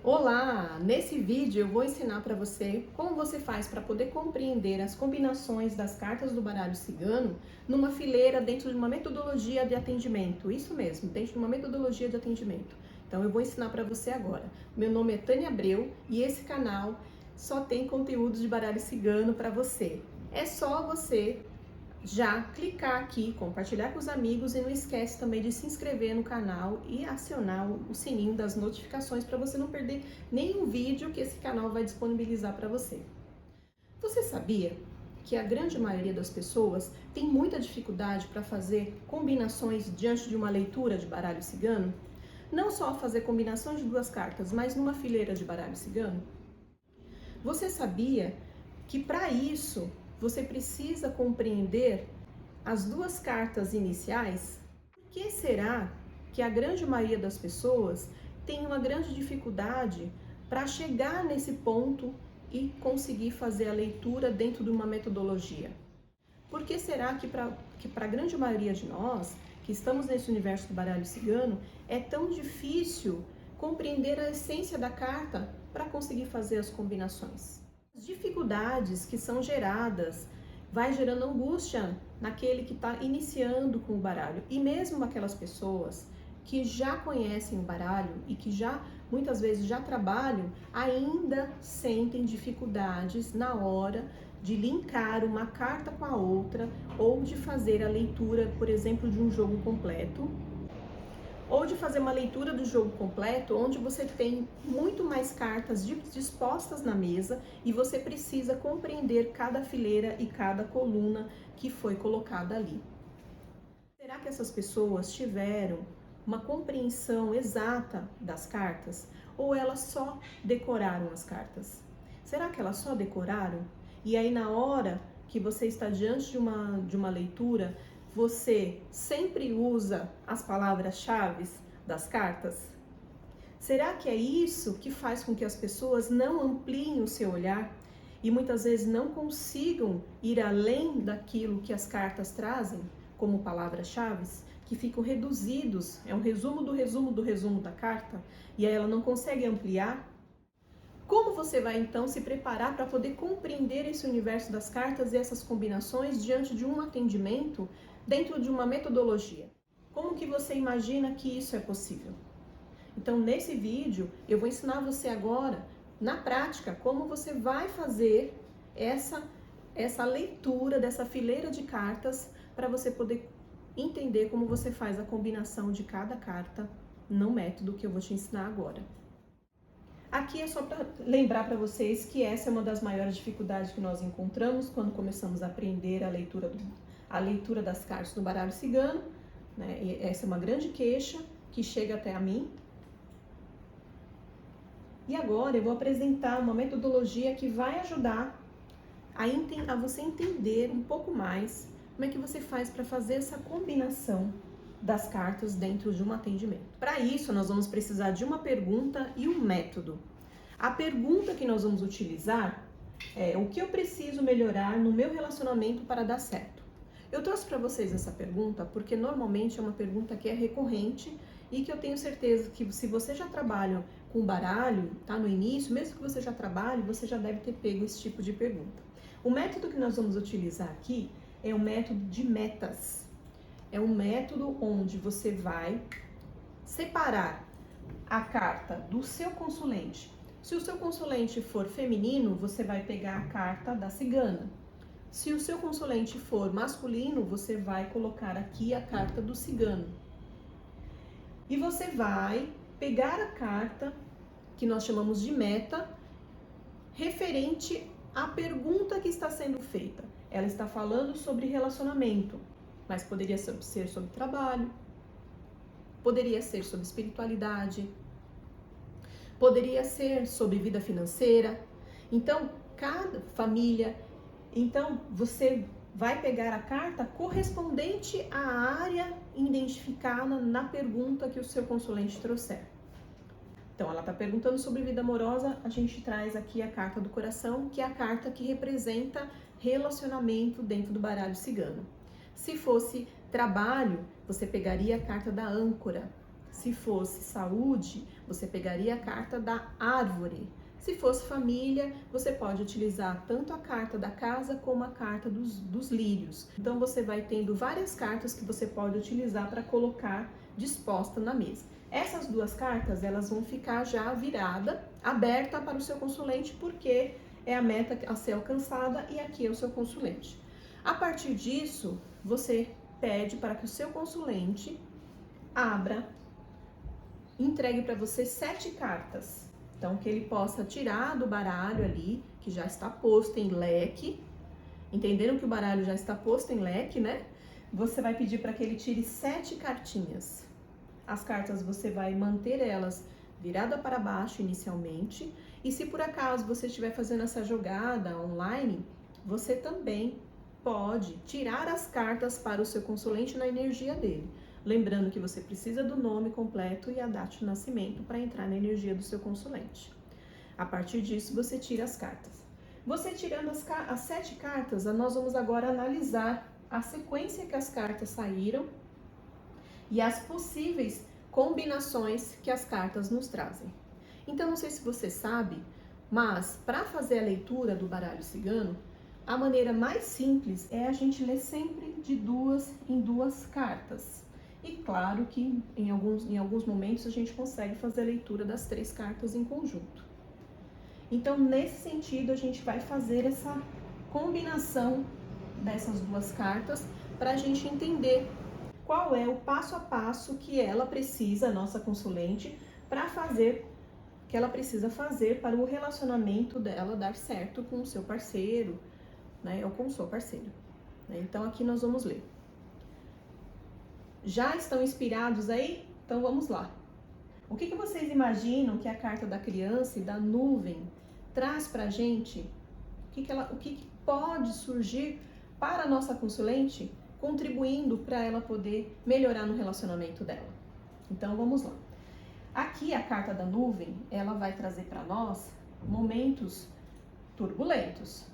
Olá! Nesse vídeo eu vou ensinar para você como você faz para poder compreender as combinações das cartas do baralho cigano numa fileira dentro de uma metodologia de atendimento. Isso mesmo, dentro de uma metodologia de atendimento. Então eu vou ensinar para você agora. Meu nome é Tânia Abreu e esse canal só tem conteúdos de baralho cigano para você. É só você já clicar aqui, compartilhar com os amigos e não esquece também de se inscrever no canal e acionar o sininho das notificações para você não perder nenhum vídeo que esse canal vai disponibilizar para você. Você sabia que a grande maioria das pessoas tem muita dificuldade para fazer combinações diante de uma leitura de baralho cigano? Não só fazer combinações de duas cartas, mas numa fileira de baralho cigano? Você sabia que para isso você precisa compreender as duas cartas iniciais? Por que será que a grande maioria das pessoas tem uma grande dificuldade para chegar nesse ponto e conseguir fazer a leitura dentro de uma metodologia? Por que será que para a grande maioria de nós, que estamos nesse universo do baralho cigano, é tão difícil compreender a essência da carta para conseguir fazer as combinações? As dificuldades que são geradas vai gerando angústia naquele que está iniciando com o baralho. E mesmo aquelas pessoas que já conhecem o baralho e que já muitas vezes já trabalham, ainda sentem dificuldades na hora de linkar uma carta com a outra ou de fazer a leitura, por exemplo, de um jogo completo, ou de fazer uma leitura do jogo completo, onde você tem muito mais cartas dispostas na mesa e você precisa compreender cada fileira e cada coluna que foi colocada ali. Será que essas pessoas tiveram uma compreensão exata das cartas ou elas só decoraram as cartas? Será que elas só decoraram? E aí na hora que você está diante de uma leitura, você sempre usa as palavras-chave das cartas? Será que é isso que faz com que as pessoas não ampliem o seu olhar e muitas vezes não consigam ir além daquilo que as cartas trazem como palavras-chave, que ficam reduzidos, é um resumo do resumo do resumo da carta, e aí ela não consegue ampliar? Como você vai então se preparar para poder compreender esse universo das cartas e essas combinações diante de um atendimento dentro de uma metodologia? Como que você imagina que isso é possível? Então, nesse vídeo, eu vou ensinar você agora, na prática, como você vai fazer essa leitura dessa fileira de cartas para você poder entender como você faz a combinação de cada carta no método que eu vou te ensinar agora. Aqui é só para lembrar para vocês que essa é uma das maiores dificuldades que nós encontramos quando começamos a aprender a leitura das cartas do baralho cigano, né? E essa é uma grande queixa que chega até a mim. E agora eu vou apresentar uma metodologia que vai ajudar a você entender um pouco mais como é que você faz para fazer essa combinação das cartas dentro de um atendimento. Para isso, nós vamos precisar de uma pergunta e um método. A pergunta que nós vamos utilizar é: o que eu preciso melhorar no meu relacionamento para dar certo? Eu trouxe para vocês essa pergunta porque normalmente é uma pergunta que é recorrente e que eu tenho certeza que se você já trabalha com baralho, tá no início, mesmo que você já trabalhe, você já deve ter pego esse tipo de pergunta. O método que nós vamos utilizar aqui é o método de metas. É um método onde você vai separar a carta do seu consulente. Se o seu consulente for feminino, você vai pegar a carta da cigana. Se o seu consulente for masculino, você vai colocar aqui a carta do cigano. E você vai pegar a carta que nós chamamos de meta, referente à pergunta que está sendo feita. Ela está falando sobre relacionamento, mas poderia ser sobre trabalho, poderia ser sobre espiritualidade, poderia ser sobre vida financeira. Então, cada família, então você vai pegar a carta correspondente à área identificada na pergunta que o seu consulente trouxer. Então, ela está perguntando sobre vida amorosa, a gente traz aqui a carta do coração, que é a carta que representa relacionamento dentro do baralho cigano. Se fosse trabalho, você pegaria a carta da âncora. Se fosse saúde, você pegaria a carta da árvore. Se fosse família, você pode utilizar tanto a carta da casa como a carta dos lírios. Então você vai tendo várias cartas que você pode utilizar para colocar disposta na mesa. Essas duas cartas, elas vão ficar já virada, aberta para o seu consulente, porque é a meta a ser alcançada e aqui é o seu consulente. A partir disso, você pede para que o seu consulente abra, entregue para você 7 cartas. Então, que ele possa tirar do baralho ali, que já está posto em leque. Entenderam que o baralho já está posto em leque, né? Você vai pedir para que ele tire 7 cartinhas. As cartas você vai manter elas virada para baixo inicialmente. E se por acaso você estiver fazendo essa jogada online, você também pode tirar as cartas para o seu consulente na energia dele. Lembrando que você precisa do nome completo e a data de nascimento para entrar na energia do seu consulente. A partir disso, você tira as cartas. Você tirando as 7 cartas, nós vamos agora analisar a sequência que as cartas saíram e as possíveis combinações que as cartas nos trazem. Então, não sei se você sabe, mas para fazer a leitura do baralho cigano, a maneira mais simples é a gente ler sempre de 2 em 2 cartas. E claro que em alguns momentos a gente consegue fazer a leitura das 3 cartas em conjunto. Então, nesse sentido, a gente vai fazer essa combinação dessas 2 cartas para a gente entender qual é o passo a passo que ela precisa, a nossa consulente, para fazer, que ela precisa fazer para o relacionamento dela dar certo com o seu parceiro, né, ou com o seu parceiro. Então, aqui nós vamos ler. Já estão inspirados aí? Então vamos lá. O que vocês imaginam que a carta da criança e da nuvem traz pra gente? O que pode surgir para a nossa consulente, contribuindo para ela poder melhorar no relacionamento dela? Então vamos lá. Aqui a carta da nuvem, ela vai trazer para nós momentos turbulentos.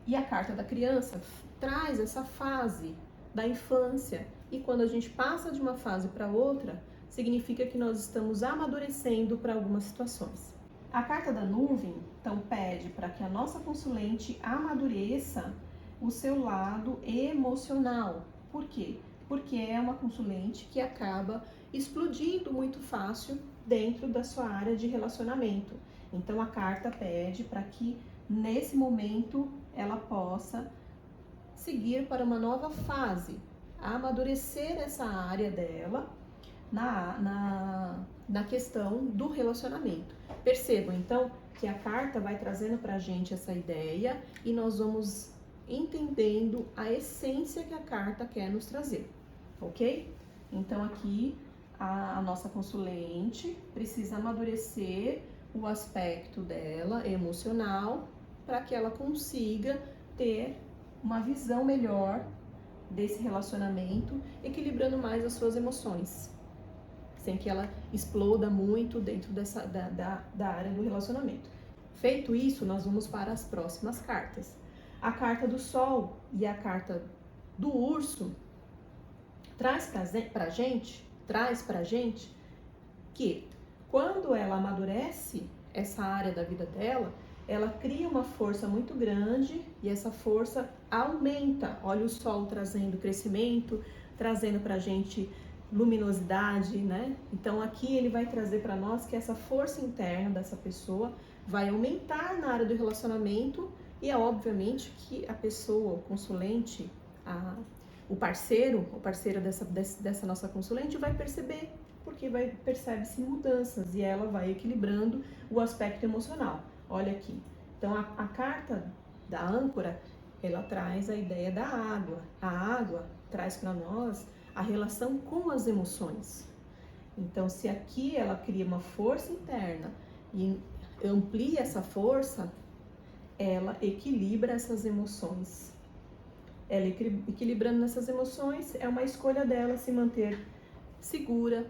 E a carta da criança traz essa fase da infância. E quando a gente passa de uma fase para outra, significa que nós estamos amadurecendo para algumas situações. A carta da nuvem, então, pede para que a nossa consulente amadureça o seu lado emocional. Por quê? Porque é uma consulente que acaba explodindo muito fácil dentro da sua área de relacionamento. Então, a carta pede para que, nesse momento, ela possa seguir para uma nova fase, amadurecer essa área dela na questão do relacionamento. Percebam, então, que a carta vai trazendo para a gente essa ideia e nós vamos entendendo a essência que a carta quer nos trazer, ok? Então, aqui, a nossa consulente precisa amadurecer o aspecto dela emocional para que ela consiga ter uma visão melhor desse relacionamento, equilibrando mais as suas emoções, sem que ela exploda muito dentro da área do relacionamento. Feito isso, nós vamos para as próximas cartas. A carta do Sol e a carta do Urso traz pra gente que quando ela amadurece essa área da vida dela, ela cria uma força muito grande e essa força aumenta. Olha o Sol trazendo crescimento, trazendo pra gente luminosidade, né? Então aqui ele vai trazer para nós que essa força interna dessa pessoa vai aumentar na área do relacionamento e é obviamente que a pessoa, o consulente, o parceiro ou parceira dessa nossa consulente vai perceber, porque percebe-se mudanças e ela vai equilibrando o aspecto emocional. Olha aqui, então a carta da âncora, ela traz a ideia da água. A água traz para nós a relação com as emoções. Então, se aqui ela cria uma força interna e amplia essa força, ela equilibra essas emoções. Ela equilibrando essas emoções, é uma escolha dela se manter segura,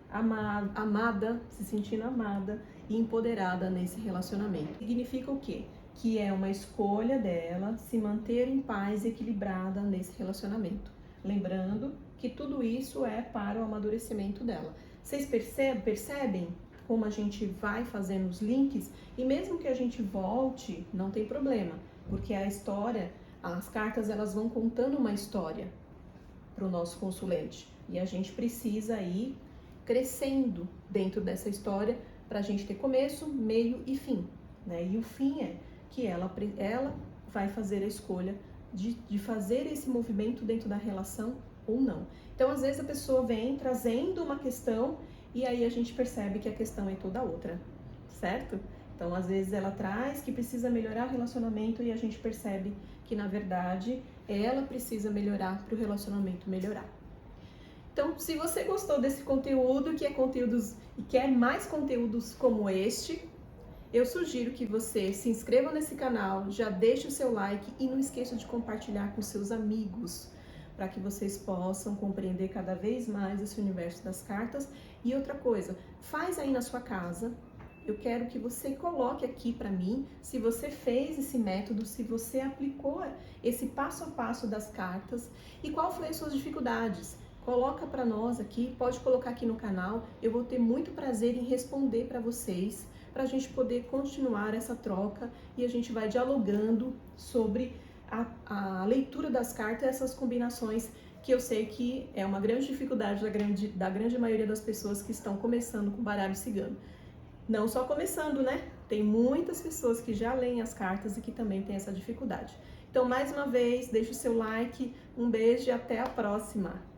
amada, se sentindo amada e empoderada nesse relacionamento. Significa o quê? Que é uma escolha dela se manter em paz e equilibrada nesse relacionamento. Lembrando que tudo isso é para o amadurecimento dela. Vocês percebem como a gente vai fazendo os links? E mesmo que a gente volte, não tem problema, porque a história, as cartas, elas vão contando uma história para o nosso consulente. E a gente precisa ir crescendo dentro dessa história para a gente ter começo, meio e fim, né? E o fim é que ela vai fazer a escolha de fazer esse movimento dentro da relação ou não. Então, às vezes a pessoa vem trazendo uma questão e aí a gente percebe que a questão é toda outra, certo? Então, às vezes ela traz que precisa melhorar o relacionamento e a gente percebe que, na verdade, ela precisa melhorar para o relacionamento melhorar. Então, se você gostou desse conteúdo, que é conteúdos e quer mais conteúdos como este, eu sugiro que você se inscreva nesse canal, já deixe o seu like e não esqueça de compartilhar com seus amigos, para que vocês possam compreender cada vez mais esse universo das cartas. E outra coisa, faz aí na sua casa. Eu quero que você coloque aqui para mim se você fez esse método, se você aplicou esse passo a passo das cartas e qual foi as suas dificuldades. Coloca para nós aqui, pode colocar aqui no canal, eu vou ter muito prazer em responder para vocês, para a gente poder continuar essa troca e a gente vai dialogando sobre a leitura das cartas, essas combinações que eu sei que é uma grande dificuldade da grande maioria das pessoas que estão começando com baralho cigano. Não só começando, né? Tem muitas pessoas que já leem as cartas e que também têm essa dificuldade. Então, mais uma vez, deixe o seu like, um beijo e até a próxima!